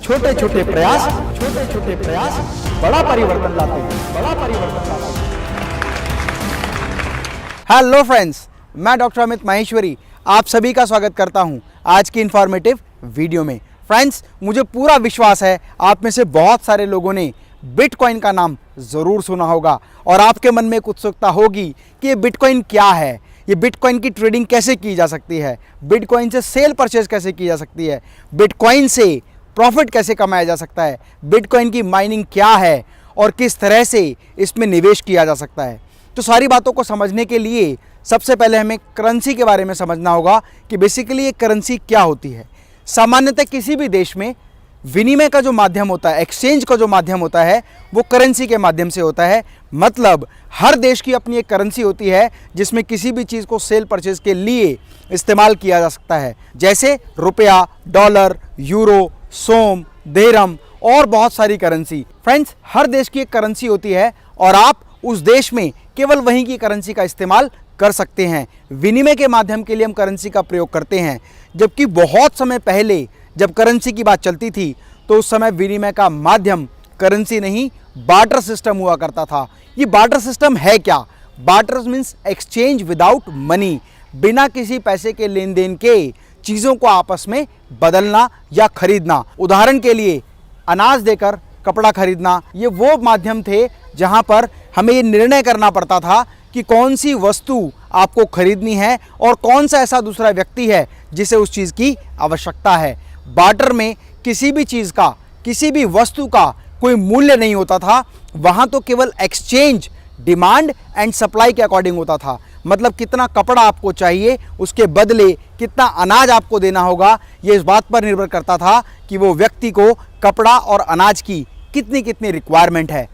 छोटे छोटे प्रयास बड़ा परिवर्तन लाते हैं। हेलो फ्रेंड्स, मैं डॉक्टर अमित माहेश्वरी आप सभी का स्वागत करता हूं आज की इंफॉर्मेटिव वीडियो में। फ्रेंड्स, मुझे पूरा विश्वास है आप में से बहुत सारे लोगों ने बिटकॉइन का नाम ज़रूर सुना होगा और आपके मन में एक उत्सुकता होगी कि ये बिटकॉइन क्या है, ये बिटकॉइन की ट्रेडिंग कैसे की जा सकती है, बिटकॉइन से सेल परचेज कैसे की जा सकती है, बिटकॉइन से प्रॉफिट कैसे कमाया जा सकता है, बिटकॉइन की माइनिंग क्या है और किस तरह से इसमें निवेश किया जा सकता है। तो सारी बातों को समझने के लिए सबसे पहले हमें करेंसी के बारे में समझना होगा कि बेसिकली ये करेंसी क्या होती है। सामान्यतः किसी भी देश में विनिमय का जो माध्यम होता है, एक्सचेंज का जो माध्यम होता है, वो करेंसी के माध्यम से होता है। मतलब हर देश की अपनी एक करेंसी होती है जिसमें किसी भी चीज़ को सेल परचेज के लिए इस्तेमाल किया जा सकता है, जैसे रुपया, डॉलर, यूरो, सोम, दिरहम और बहुत सारी करेंसी। फ्रेंड्स, हर देश की एक करेंसी होती है और आप उस देश में केवल वहीं की करेंसी का इस्तेमाल कर सकते हैं। विनिमय के माध्यम के लिए हम करेंसी का प्रयोग करते हैं, जबकि बहुत समय पहले जब करेंसी की बात चलती थी तो उस समय विनिमय का माध्यम करेंसी नहीं, बार्टर सिस्टम हुआ करता था। ये बार्टर सिस्टम है क्या? Barter means exchange without money, बिना किसी पैसे के लेन देन के चीज़ों को आपस में बदलना या खरीदना। उदाहरण के लिए अनाज देकर कपड़ा खरीदना, ये वो माध्यम थे जहाँ पर हमें ये निर्णय करना पड़ता था कि कौन सी वस्तु आपको खरीदनी है और कौन सा ऐसा दूसरा व्यक्ति है जिसे उस चीज़ की आवश्यकता है। बार्टर में किसी भी चीज़ का, किसी भी वस्तु का कोई मूल्य नहीं होता था, वहाँ तो केवल एक्सचेंज डिमांड एंड सप्लाई के अकॉर्डिंग होता था। मतलब कितना कपड़ा आपको चाहिए, उसके बदले कितना अनाज आपको देना होगा, ये इस बात पर निर्भर करता था कि वो व्यक्ति को कपड़ा और अनाज की कितनी रिक्वायरमेंट है।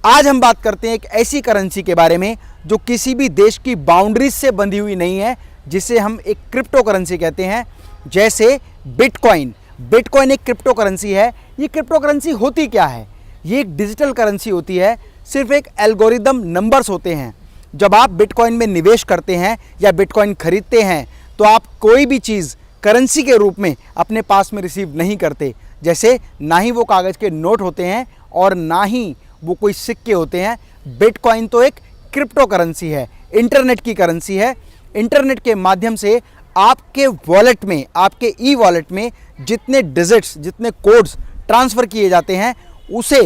आज हम बात करते हैं एक ऐसी करेंसी के बारे में जो किसी भी देश की बाउंड्रीज से बंधी हुई नहीं है, जिसे हम एक क्रिप्टो करेंसी कहते हैं, जैसे बिटकॉइन। बिटकॉइन एक क्रिप्टो करेंसी है। ये क्रिप्टो करेंसी होती क्या है? ये एक डिजिटल करेंसी होती है, सिर्फ एक एल्गोरिदम नंबर्स होते हैं। जब आप बिटकॉइन में निवेश करते हैं या बिटकॉइन खरीदते हैं तो आप कोई भी चीज़ करेंसी के रूप में अपने पास में रिसीव नहीं करते। जैसे ना ही वो कागज़ के नोट होते हैं और ना ही वो कोई सिक्के होते हैं। बिटकॉइन तो एक क्रिप्टो करेंसी है, इंटरनेट की करेंसी है। इंटरनेट के माध्यम से आपके वॉलेट में, आपके ई वॉलेट में जितने डिजिट्स, जितने कोड्स ट्रांसफ़र किए जाते हैं उसे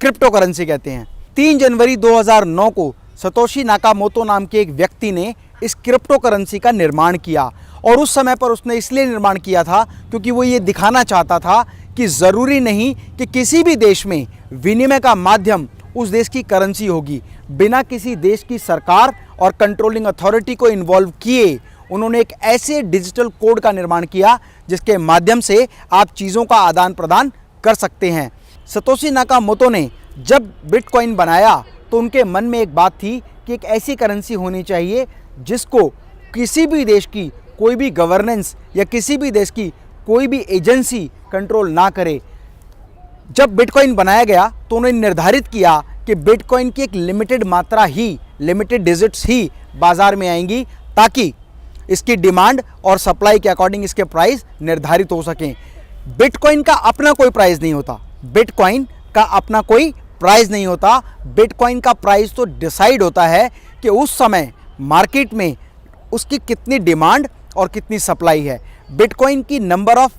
क्रिप्टो करेंसी कहते हैं। 3 जनवरी 2009 को सतोशी नाकामोतो नाम के एक व्यक्ति ने इस क्रिप्टो करेंसी का निर्माण किया और उस समय पर उसने इसलिए निर्माण किया था क्योंकि वो ये दिखाना चाहता था कि ज़रूरी नहीं कि किसी भी देश में विनिमय का माध्यम उस देश की करेंसी होगी। बिना किसी देश की सरकार और कंट्रोलिंग अथॉरिटी को इन्वॉल्व किए उन्होंने एक ऐसे डिजिटल कोड का निर्माण किया जिसके माध्यम से आप चीज़ों का आदान प्रदान कर सकते हैं। सतोशी नाकामोतो ने जब बिटकॉइन बनाया तो उनके मन में एक बात थी कि एक ऐसी करेंसी होनी चाहिए जिसको किसी भी देश की कोई भी गवर्नेंस या किसी भी देश की कोई भी एजेंसी कंट्रोल ना करे। जब बिटकॉइन बनाया गया तो उन्होंने निर्धारित किया कि बिटकॉइन की एक लिमिटेड मात्रा ही, लिमिटेड डिजिट्स ही बाज़ार में आएंगी ताकि इसकी डिमांड और सप्लाई के अकॉर्डिंग इसके प्राइस निर्धारित हो सकें। बिटकॉइन का अपना कोई प्राइस नहीं होता, बिटकॉइन का अपना कोई प्राइस नहीं होता। बिटकॉइन का प्राइस तो डिसाइड होता है कि उस समय मार्केट में उसकी कितनी डिमांड और कितनी सप्लाई है। बिटकॉइन की नंबर ऑफ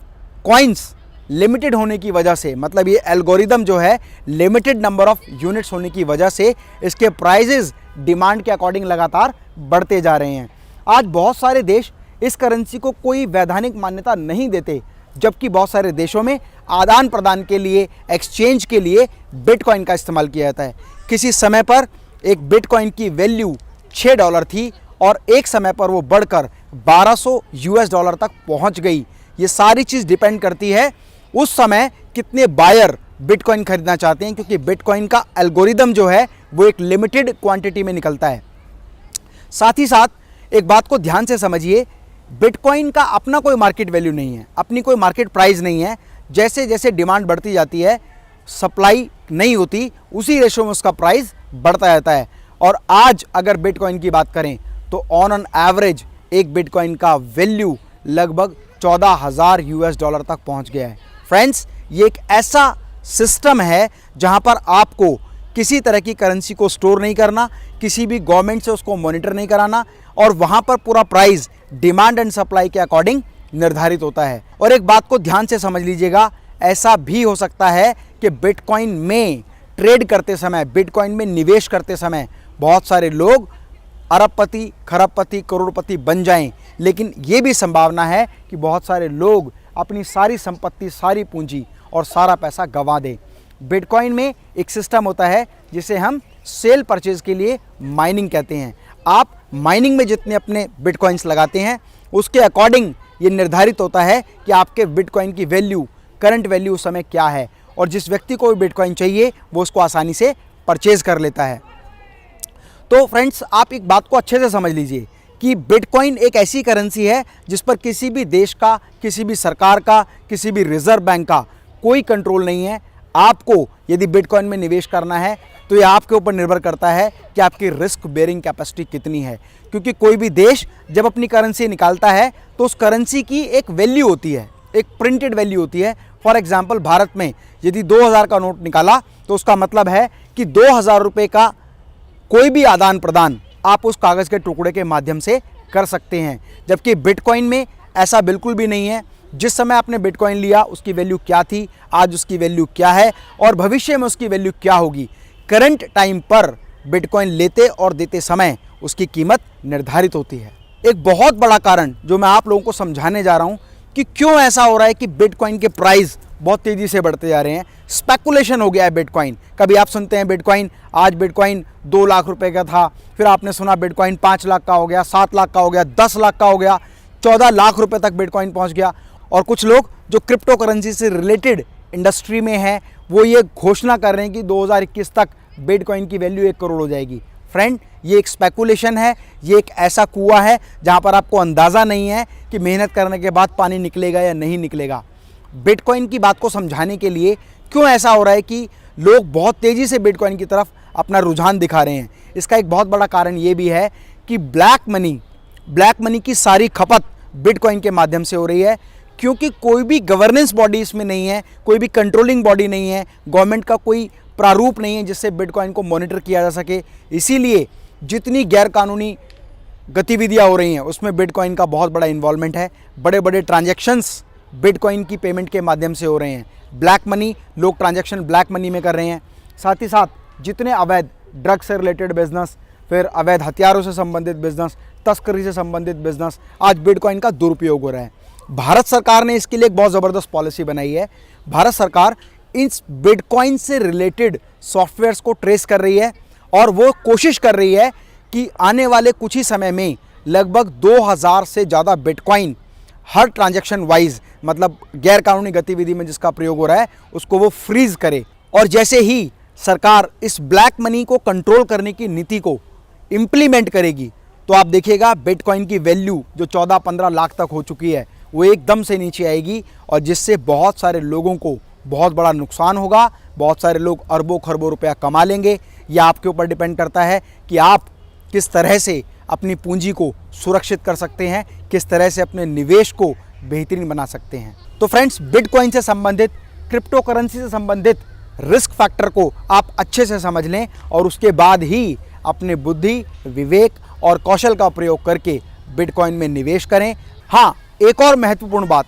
कॉइन्स लिमिटेड होने की वजह से, मतलब ये एल्गोरिदम जो है लिमिटेड नंबर ऑफ यूनिट्स होने की वजह से इसके प्राइजेज डिमांड के अकॉर्डिंग लगातार बढ़ते जा रहे हैं। आज बहुत सारे देश इस करेंसी को कोई वैधानिक मान्यता नहीं देते, जबकि बहुत सारे देशों में आदान प्रदान के लिए, एक्सचेंज के लिए बिटकॉइन का इस्तेमाल किया जाता है। किसी समय पर एक बिटकॉइन की वैल्यू $6 थी और एक समय पर वो बढ़कर $1200 तक पहुंच गई। ये सारी चीज़ डिपेंड करती है उस समय कितने बायर बिटकॉइन खरीदना चाहते हैं, क्योंकि बिटकॉइन का एल्गोरिदम जो है वो एक लिमिटेड क्वांटिटी में निकलता है। साथ ही साथ एक बात को ध्यान से समझिए, बिटकॉइन का अपना कोई मार्केट वैल्यू नहीं है, अपनी कोई मार्केट प्राइस नहीं है। जैसे जैसे डिमांड बढ़ती जाती है, सप्लाई नहीं होती, उसी रेशो में उसका प्राइस बढ़ता जाता है। और आज अगर बिटकॉइन की बात करें तो ऑन एन एवरेज एक बिटकॉइन का वैल्यू लगभग $14,000 तक पहुंच गया है। फ्रेंड्स, ये एक ऐसा सिस्टम है जहां पर आपको किसी तरह की करेंसी को स्टोर नहीं करना, किसी भी गवर्नमेंट से उसको मॉनिटर नहीं कराना, और वहां पर पूरा प्राइस डिमांड एंड सप्लाई के अकॉर्डिंग निर्धारित होता है। और एक बात को ध्यान से समझ लीजिएगा, ऐसा भी हो सकता है कि बिटकॉइन में ट्रेड करते समय, बिटकॉइन में निवेश करते समय बहुत सारे लोग अरबपति, खरबपति, करोड़पति बन जाएं, लेकिन ये भी संभावना है कि बहुत सारे लोग अपनी सारी संपत्ति, सारी पूंजी और सारा पैसा गंवा दें। बिटकॉइन में एक सिस्टम होता है जिसे हम सेल परचेज के लिए माइनिंग कहते हैं। आप माइनिंग में जितने अपने बिटकॉइंस लगाते हैं उसके अकॉर्डिंग ये निर्धारित होता है कि आपके बिटकॉइन की वैल्यू, करंट वैल्यू उस समय क्या है, और जिस व्यक्ति को भी बिटकॉइन चाहिए वो उसको आसानी से परचेज कर लेता है। तो फ्रेंड्स, आप एक बात को अच्छे से समझ लीजिए कि बिटकॉइन एक ऐसी करेंसी है जिस पर किसी भी देश का, किसी भी सरकार का, किसी भी रिजर्व बैंक का कोई कंट्रोल नहीं है। आपको यदि बिटकॉइन में निवेश करना है तो ये आपके ऊपर निर्भर करता है कि आपकी रिस्क बेयरिंग कैपेसिटी कितनी है, क्योंकि कोई भी देश जब अपनी करेंसी निकालता है तो उस करेंसी की एक वैल्यू होती है, एक प्रिंटेड वैल्यू होती है। फॉर एग्जांपल, भारत में यदि 2000 का नोट निकाला तो उसका मतलब है कि 2000 रुपये का कोई भी आदान प्रदान आप उस कागज़ के टुकड़े के माध्यम से कर सकते हैं, जबकि बिटकॉइन में ऐसा बिल्कुल भी नहीं है। जिस समय आपने बिटकॉइन लिया उसकी वैल्यू क्या थी, आज उसकी वैल्यू क्या है और भविष्य में उसकी वैल्यू क्या होगी, करंट टाइम पर बिटकॉइन लेते और देते समय उसकी कीमत निर्धारित होती है। एक बहुत बड़ा कारण जो मैं आप लोगों को समझाने जा रहा हूं कि क्यों ऐसा हो रहा है कि बिटकॉइन के प्राइस बहुत तेज़ी से बढ़ते जा रहे हैं। स्पेकुलेशन हो गया है बिटकॉइन। कभी आप सुनते हैं बिटकॉइन, आज बिटकॉइन 2 लाख रुपए का था, फिर आपने सुना बिटकॉइन 5 लाख का हो गया, 7 लाख का हो गया, 10 लाख का हो गया, 14 लाख रुपए तक बिटकॉइन पहुंच गया। और कुछ लोग जो क्रिप्टो करेंसी से रिलेटेड इंडस्ट्री में हैं वो ये घोषणा कर रहे हैं कि 2021 तक बिटकॉइन की वैल्यू 1 करोड़ हो जाएगी। फ्रेंड, ये एक स्पेकुलेशन है, ये एक ऐसा कुआं है जहां पर आपको अंदाज़ा नहीं है कि मेहनत करने के बाद पानी निकलेगा या नहीं निकलेगा। बिटकॉइन की बात को समझाने के लिए क्यों ऐसा हो रहा है कि लोग बहुत तेज़ी से बिटकॉइन की तरफ अपना रुझान दिखा रहे हैं, इसका एक बहुत बड़ा कारण ये भी है कि ब्लैक मनी की सारी खपत बिटकॉइन के माध्यम से हो रही है, क्योंकि कोई भी गवर्नेंस बॉडी इसमें नहीं है, कोई भी कंट्रोलिंग बॉडी नहीं है, गवर्नमेंट का कोई प्रारूप नहीं है जिससे बिटकॉइन को मॉनिटर किया जा सके। इसीलिए जितनी गैरकानूनी गतिविधियां हो रही हैं उसमें बिटकॉइन का बहुत बड़ा इन्वॉल्वमेंट है। बड़े बड़े ट्रांजैक्शंस बिटकॉइन की पेमेंट के माध्यम से हो रहे हैं। ब्लैक मनी, लोग ट्रांजैक्शन ब्लैक मनी में कर रहे हैं। साथ ही साथ जितने अवैध ड्रग से रिलेटेड बिजनेस, फिर अवैध हथियारों से संबंधित बिजनेस, तस्करी से संबंधित बिजनेस, आज बिटकॉइन का दुरुपयोग हो रहा है। भारत सरकार ने इसके लिए एक बहुत ज़बरदस्त पॉलिसी बनाई है। भारत सरकार इन बिटकॉइन से रिलेटेड सॉफ्टवेयर्स को ट्रेस कर रही है और वो कोशिश कर रही है कि आने वाले कुछ ही समय में लगभग 2000 से ज़्यादा बिटकॉइन हर ट्रांजैक्शन वाइज, मतलब गैरकानूनी गतिविधि में जिसका प्रयोग हो रहा है उसको वो फ्रीज करे। और जैसे ही सरकार इस ब्लैक मनी को कंट्रोल करने की नीति को इम्प्लीमेंट करेगी तो आप देखिएगा बिटकॉइन की वैल्यू जो 14-15 लाख तक हो चुकी है वो एकदम से नीचे आएगी, और जिससे बहुत सारे लोगों को बहुत बड़ा नुकसान होगा। बहुत सारे लोग अरबों खरबों रुपया कमा लेंगे। यह आपके ऊपर डिपेंड करता है कि आप किस तरह से अपनी पूंजी को सुरक्षित कर सकते हैं, किस तरह से अपने निवेश को बेहतरीन बना सकते हैं। तो फ्रेंड्स, बिटकॉइन से संबंधित, क्रिप्टो करेंसी से संबंधित रिस्क फैक्टर को आप अच्छे से समझ लें और उसके बाद ही अपने बुद्धि, विवेक और कौशल का प्रयोग करके बिटकॉइन में निवेश करें। हाँ, एक और महत्वपूर्ण बात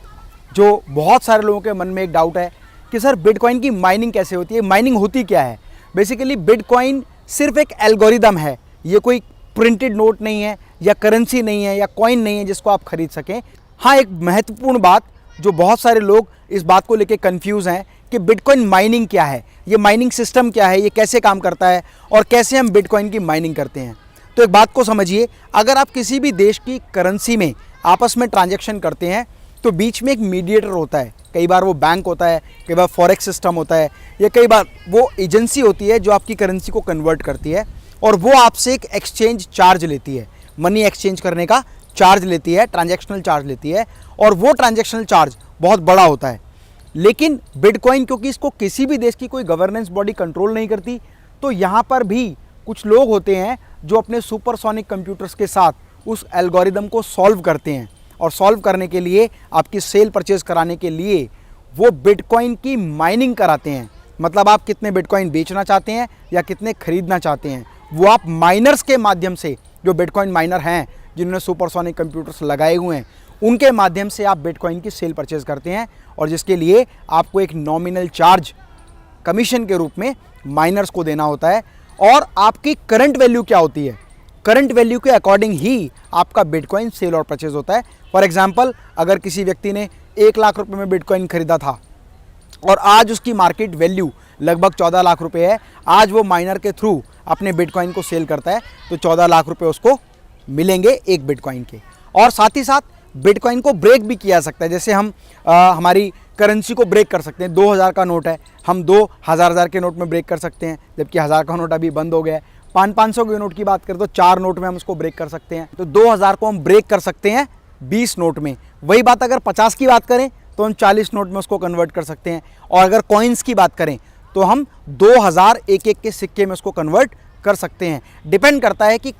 जो बहुत सारे लोगों के मन में एक डाउट है कि सर बिटकॉइन की माइनिंग कैसे होती है, माइनिंग होती क्या है। बेसिकली बिटकॉइन सिर्फ एक एल्गोरिदम है, ये कोई प्रिंटेड नोट नहीं है या करेंसी नहीं है या कॉइन नहीं है जिसको आप खरीद सकें। हाँ, एक महत्वपूर्ण बात जो बहुत सारे लोग इस बात को लेकर कंफ्यूज हैं कि बिटकॉइन माइनिंग क्या है, ये माइनिंग सिस्टम क्या है, ये कैसे काम करता है और कैसे हम बिटकॉइन की माइनिंग करते हैं। तो एक बात को समझिए, अगर आप किसी भी देश की करेंसी में आपस में ट्रांजैक्शन करते हैं तो बीच में एक मीडिएटर होता है। कई बार वो बैंक होता है, कई बार फॉरेक्स सिस्टम होता है, या कई बार वो एजेंसी होती है जो आपकी करेंसी को कन्वर्ट करती है और वो आपसे एक एक्सचेंज चार्ज लेती है, मनी एक्सचेंज करने का चार्ज लेती है, ट्रांजैक्शनल चार्ज लेती है, और वो ट्रांजैक्शनल चार्ज बहुत बड़ा होता है। लेकिन बिटकॉइन, क्योंकि इसको किसी भी देश की कोई गवर्नेंस बॉडी कंट्रोल नहीं करती, तो यहाँ पर भी कुछ लोग होते हैं जो अपने सुपरसोनिक कंप्यूटर्स के साथ उस एल्गोरिदम को सॉल्व करते हैं, और सॉल्व करने के लिए, आपकी सेल परचेज कराने के लिए वो बिटकॉइन की माइनिंग कराते हैं। मतलब आप कितने बिटकॉइन बेचना चाहते हैं या कितने खरीदना चाहते हैं, वो आप माइनर्स के माध्यम से, जो बिटकॉइन माइनर हैं जिन्होंने सुपरसोनिक कंप्यूटर्स लगाए हुए हैं, उनके माध्यम से आप बिटकॉइन की सेल परचेज करते हैं, और जिसके लिए आपको एक नॉमिनल चार्ज कमीशन के रूप में माइनर्स को देना होता है। और आपकी करंट वैल्यू क्या होती है, करंट वैल्यू के अकॉर्डिंग ही आपका बिटकॉइन सेल और परचेज होता है। फॉर एग्जांपल, अगर किसी व्यक्ति ने 1 लाख रुपए में बिटकॉइन खरीदा था और आज उसकी मार्केट वैल्यू लगभग 14 लाख रुपए है, आज वो माइनर के थ्रू अपने बिटकॉइन को सेल करता है, तो 14 लाख रुपए उसको मिलेंगे एक बिटकॉइन के। और साथ ही साथ बिटकॉइन को ब्रेक भी किया जा सकता है। जैसे हम हमारी करेंसी को ब्रेक कर सकते हैं। 2000 का नोट है, हम 2000 के नोट में ब्रेक कर सकते हैं, जबकि 1000 का नोट अभी बंद हो गया है। 500 के नोट की बात करें तो 4 नोट में हम उसको ब्रेक कर सकते हैं। तो 2000 को हम ब्रेक कर सकते हैं 20 नोट में। वही बात अगर 50 की बात करें तो हम 40 नोट में उसको कन्वर्ट कर सकते हैं। और अगर कॉइन्स की बात करें तो हम 2000 एक के सिक्के में उसको कन्वर्ट कर सकते हैं। डिपेंड करता है कि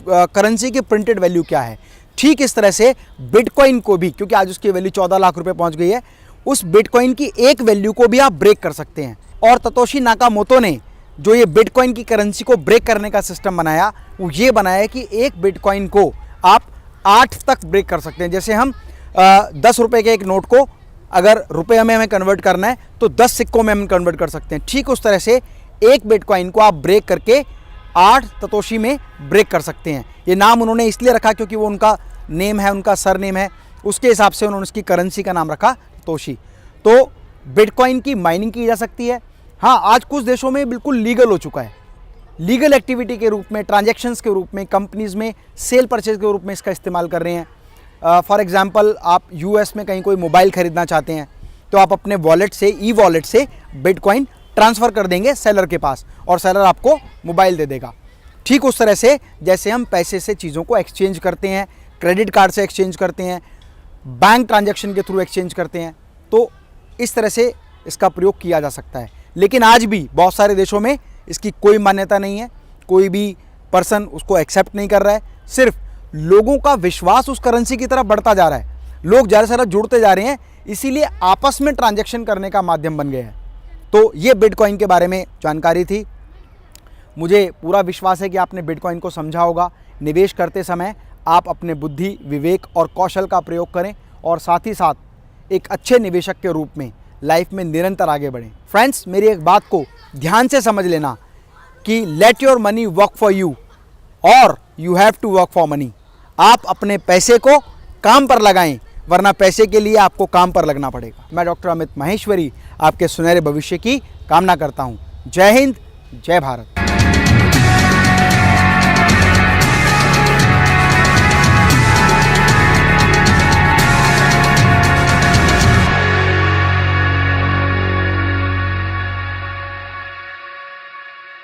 करेंसी की प्रिंटेड वैल्यू क्या है। ठीक इस तरह से बिटकॉइन को भी, क्योंकि आज उसकी वैल्यू 14 लाख रुपए पहुंच गई है, उस बिटकॉइन की एक वैल्यू को भी आप ब्रेक कर सकते हैं। और सतोशी नाकामोटो ने जो ये बिटकॉइन की करेंसी को ब्रेक करने का सिस्टम बनाया, वो ये बनाया कि एक बिटकॉइन को आप 8 तक ब्रेक कर सकते हैं। जैसे हम 10 रुपये के एक नोट को अगर रुपये में हमें कन्वर्ट करना है तो 10 सिक्कों में हम कन्वर्ट कर सकते हैं। ठीक उस तरह से एक बिटकॉइन को आप ब्रेक करके 8 सतोशी में ब्रेक कर सकते हैं। ये नाम उन्होंने इसलिए रखा क्योंकि वो उनका नेम है, उनका सर नेम है, उसके हिसाब से उन्होंने उसकी करेंसी का नाम रखा सतोशी। तो बिटकॉइन की माइनिंग की जा सकती है। हाँ, आज कुछ देशों में बिल्कुल लीगल हो चुका है। लीगल एक्टिविटी के रूप में, ट्रांजैक्शंस के रूप में, कंपनीज़ में सेल परचेज के रूप में इसका इस्तेमाल कर रहे हैं। फॉर एग्जांपल, आप यूएस में कहीं कोई मोबाइल खरीदना चाहते हैं तो आप अपने वॉलेट से, ई वॉलेट से बिटकॉइन ट्रांसफ़र कर देंगे सेलर के पास और सेलर आपको मोबाइल दे देगा। ठीक उस तरह से जैसे हम पैसे से चीज़ों को एक्सचेंज करते हैं, क्रेडिट कार्ड से एक्सचेंज करते हैं, बैंक ट्रांजैक्शन के थ्रू एक्सचेंज करते हैं, तो इस तरह से इसका प्रयोग किया जा सकता है। लेकिन आज भी बहुत सारे देशों में इसकी कोई मान्यता नहीं है, कोई भी पर्सन उसको एक्सेप्ट नहीं कर रहा है। सिर्फ लोगों का विश्वास उस करेंसी की तरफ बढ़ता जा रहा है, लोग ज़्यादा से ज़्यादा जुड़ते जा रहे हैं, इसीलिए आपस में ट्रांजैक्शन करने का माध्यम बन गया है। तो ये बिटकॉइन के बारे में जानकारी थी। मुझे पूरा विश्वास है कि आपने बिटकॉइन को समझा होगा। निवेश करते समय आप अपने बुद्धि, विवेक और कौशल का प्रयोग करें और साथ ही साथ एक अच्छे निवेशक के रूप में लाइफ में निरंतर आगे बढ़ें। फ्रेंड्स, मेरी एक बात को ध्यान से समझ लेना कि let your money work for you और you have to work for money. आप अपने पैसे को काम पर लगाएं, वरना पैसे के लिए आपको काम पर लगना पड़ेगा। मैं डॉक्टर अमित माहेश्वरी आपके सुनहरे भविष्य की कामना करता हूँ। जय हिंद, जय भारत।